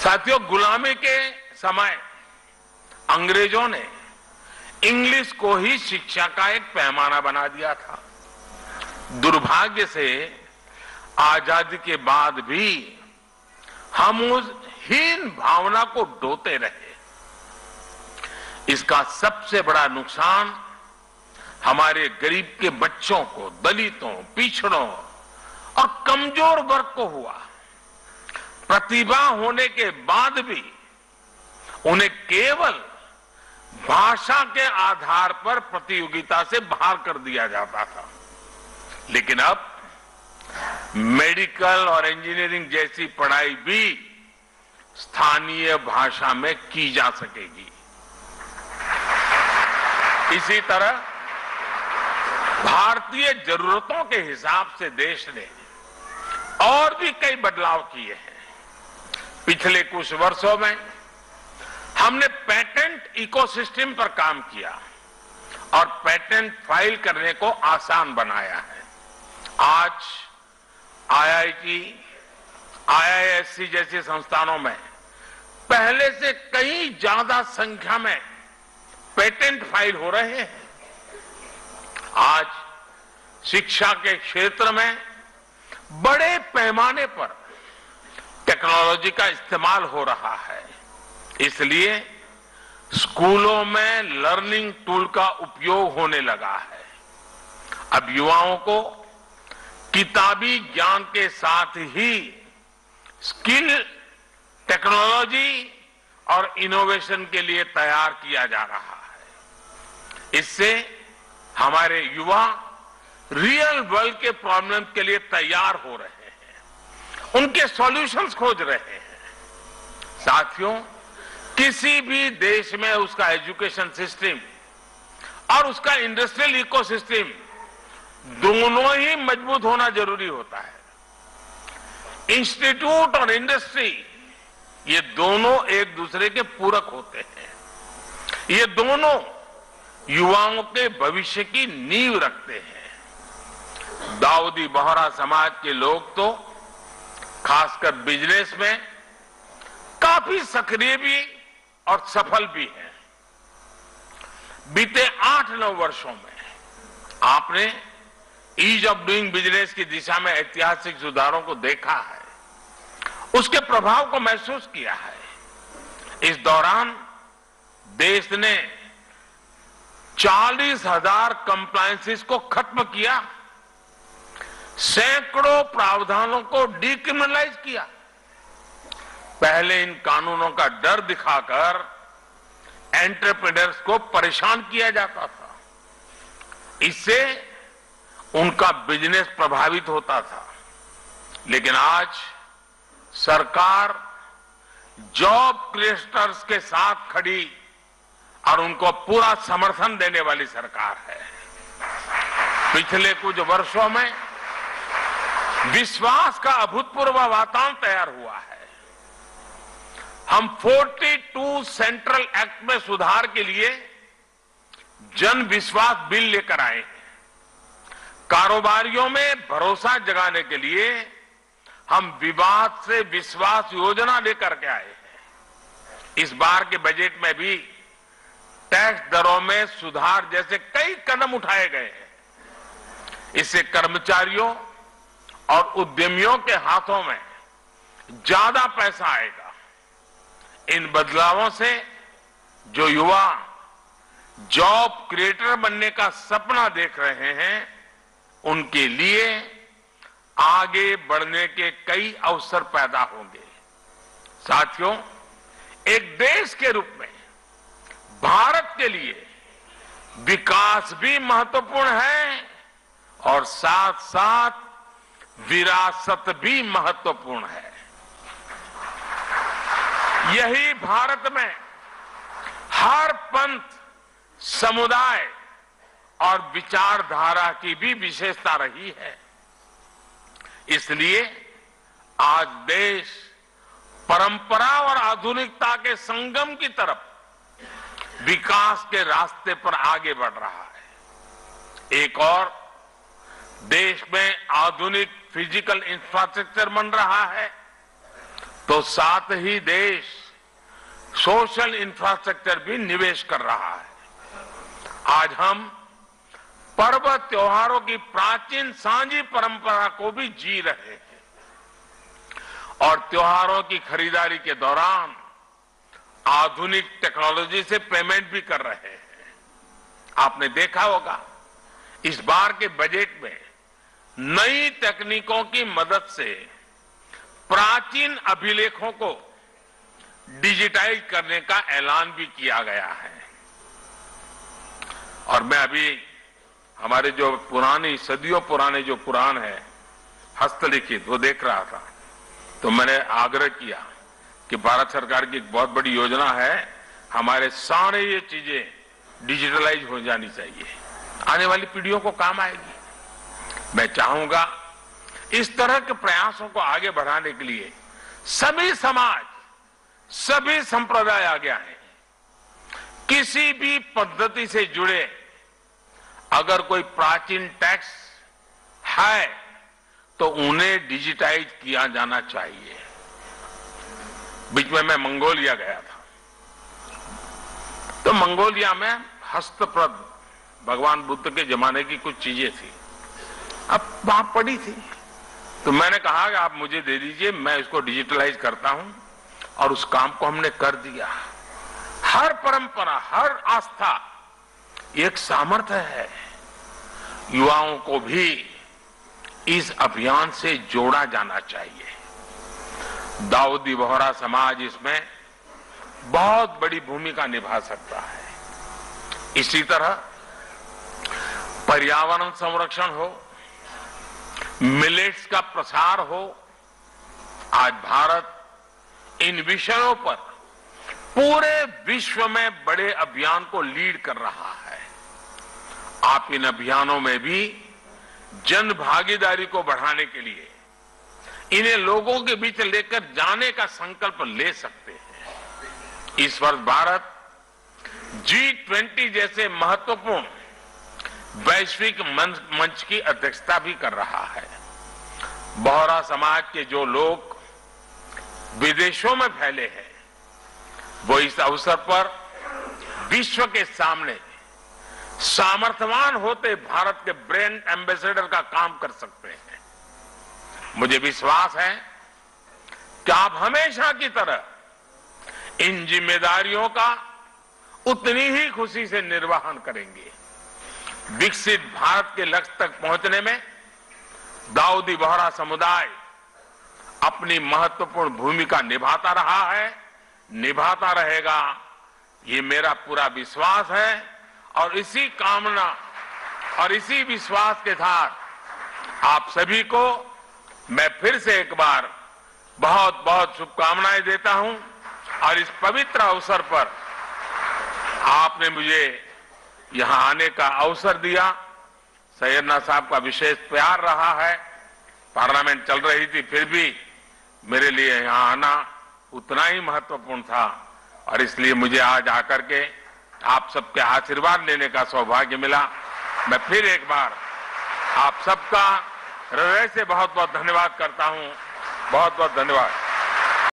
साथियों, गुलामी के समय अंग्रेजों ने इंग्लिश को ही शिक्षा का एक पैमाना बना दिया था। दुर्भाग्य से आजादी के बाद भी हम उस हीन भावना को ढोते रहे। इसका सबसे बड़ा नुकसान हमारे गरीब के बच्चों को, दलितों, पिछड़ों और कमजोर वर्ग को हुआ। प्रतिभा होने के बाद भी उन्हें केवल भाषा के आधार पर प्रतियोगिता से बाहर कर दिया जाता था। लेकिन अब मेडिकल और इंजीनियरिंग जैसी पढ़ाई भी स्थानीय भाषा में की जा सकेगी। इसी तरह भारतीय जरूरतों के हिसाब से देश ने और भी कई बदलाव किए हैं। पिछले कुछ वर्षों में हमने पेटेंट इकोसिस्टम पर काम किया और पेटेंट फाइल करने को आसान बनाया है। आज आईआईटी, आईआईएससी जैसे संस्थानों में पहले से कई ज्यादा संख्या में पेटेंट फाइल हो रहे हैं। आज शिक्षा के क्षेत्र में बड़े पैमाने पर टेक्नोलॉजी का इस्तेमाल हो रहा है। इसलिए स्कूलों में लर्निंग टूल का उपयोग होने लगा है। अब युवाओं को किताबी ज्ञान के साथ ही स्किल, टेक्नोलॉजी और इनोवेशन के लिए तैयार किया जा रहा है। इससे हमारे युवा रियल वर्ल्ड के प्रॉब्लम के लिए तैयार हो रहे हैं, उनके सॉल्यूशंस खोज रहे हैं। साथियों, किसी भी देश में उसका एजुकेशन सिस्टम और उसका इंडस्ट्रियल इकोसिस्टम दोनों ही मजबूत होना जरूरी होता है। इंस्टीट्यूट और इंडस्ट्री ये दोनों एक दूसरे के पूरक होते हैं। ये दोनों युवाओं के भविष्य की नींव रखते हैं। दाऊदी बोहरा समाज के लोग तो खासकर बिजनेस में काफी सक्रिय भी और सफल भी हैं। बीते 8-9 वर्षों में आपने ईज ऑफ डूइंग बिजनेस की दिशा में ऐतिहासिक सुधारों को देखा है, उसके प्रभाव को महसूस किया है। इस दौरान देश ने 40,000 कंप्लायंसेस को खत्म किया, सैकड़ों प्रावधानों को डिक्रिमिनलाइज किया। पहले इन कानूनों का डर दिखाकर एंटरप्रेन्योर्स को परेशान किया जाता था। इससे उनका बिजनेस प्रभावित होता था। लेकिन आज सरकार जॉब क्रिएटर्स के साथ खड़ी और उनको पूरा समर्थन देने वाली सरकार है। पिछले कुछ वर्षों में विश्वास का अभूतपूर्व वातावरण तैयार हुआ है। हम 42 सेंट्रल एक्ट में सुधार के लिए जन विश्वास बिल लेकर आए हैं। कारोबारियों में भरोसा जगाने के लिए हम विवाद से विश्वास योजना लेकर के आए हैं। इस बार के बजट में भी टैक्स दरों में सुधार जैसे कई कदम उठाए गए हैं। इससे कर्मचारियों और उद्यमियों के हाथों में ज्यादा पैसा आएगा। इन बदलावों से जो युवा जॉब क्रिएटर बनने का सपना देख रहे हैं, उनके लिए आगे बढ़ने के कई अवसर पैदा होंगे। साथियों, एक देश के रूप में भारत के लिए विकास भी महत्वपूर्ण है और साथ साथ विरासत भी महत्वपूर्ण है। यही भारत में हर पंथ, समुदाय और विचारधारा की भी विशेषता रही है। इसलिए आज देश परंपरा और आधुनिकता के संगम की तरफ विकास के रास्ते पर आगे बढ़ रहा है। एक और देश में आधुनिक फिजिकल इंफ्रास्ट्रक्चर बन रहा है, तो साथ ही देश सोशल इंफ्रास्ट्रक्चर भी निवेश कर रहा है। आज हम पर्व त्योहारों की प्राचीन सांझी परंपरा को भी जी रहे हैं और त्योहारों की खरीदारी के दौरान आधुनिक टेक्नोलॉजी से पेमेंट भी कर रहे हैं। आपने देखा होगा इस बार के बजट में नई तकनीकों की मदद से प्राचीन अभिलेखों को डिजिटाइज करने का ऐलान भी किया गया है। और मैं अभी हमारे जो पुरानी सदियों पुराने जो पुराण है हस्तलिखित वो देख रहा था, तो मैंने आग्रह किया कि भारत सरकार की एक बहुत बड़ी योजना है, हमारे सारे ये चीजें डिजिटलाइज हो जानी चाहिए, आने वाली पीढ़ियों को काम आएगी। मैं चाहूंगा इस तरह के प्रयासों को आगे बढ़ाने के लिए सभी समाज, सभी संप्रदाय आगे आए। किसी भी पद्धति से जुड़े अगर कोई प्राचीन टैक्स है तो उन्हें डिजिटाइज किया जाना चाहिए। बीच में मैं मंगोलिया गया था, तो मंगोलिया में हस्तप्रद भगवान बुद्ध के जमाने की कुछ चीजें थी, अब वहां पड़ी थी, तो मैंने कहा कि आप मुझे दे दीजिए, मैं इसको डिजिटलाइज करता हूं, और उस काम को हमने कर दिया। हर परंपरा, हर आस्था एक सामर्थ्य है। युवाओं को भी इस अभियान से जोड़ा जाना चाहिए। दाऊदी बोहरा समाज इसमें बहुत बड़ी भूमिका निभा सकता है। इसी तरह पर्यावरण संरक्षण हो, मिलेट्स का प्रसार हो, आज भारत इन विषयों पर पूरे विश्व में बड़े अभियान को लीड कर रहा है। आप इन अभियानों में भी जन भागीदारी को बढ़ाने के लिए इन्हें लोगों के बीच लेकर जाने का संकल्प ले सकते हैं। इस वर्ष भारत G20 जैसे महत्वपूर्ण वैश्विक मंच की अध्यक्षता भी कर रहा है। बोहरा समाज के जो लोग विदेशों में फैले हैं, वो इस अवसर पर विश्व के सामने सामर्थ्यवान होते भारत के ब्रांड एम्बेसडर का काम कर सकते हैं। मुझे विश्वास है कि आप हमेशा की तरह इन जिम्मेदारियों का उतनी ही खुशी से निर्वहन करेंगे। विकसित भारत के लक्ष्य तक पहुंचने में दाऊदी बोहरा समुदाय अपनी महत्वपूर्ण भूमिका निभाता रहा है, निभाता रहेगा, ये मेरा पूरा विश्वास है। और इसी कामना और इसी विश्वास के साथ आप सभी को मैं फिर से एक बार बहुत बहुत शुभकामनाएं देता हूं। और इस पवित्र अवसर पर आपने मुझे यहां आने का अवसर दिया, सैयदना साहब का विशेष प्यार रहा है। पार्लियामेंट चल रही थी, फिर भी मेरे लिए यहां आना उतना ही महत्वपूर्ण था, और इसलिए मुझे आज आकर के आप सबके आशीर्वाद लेने का सौभाग्य मिला। मैं फिर एक बार आप सबका हृदय से बहुत बहुत धन्यवाद करता हूं। बहुत बहुत धन्यवाद।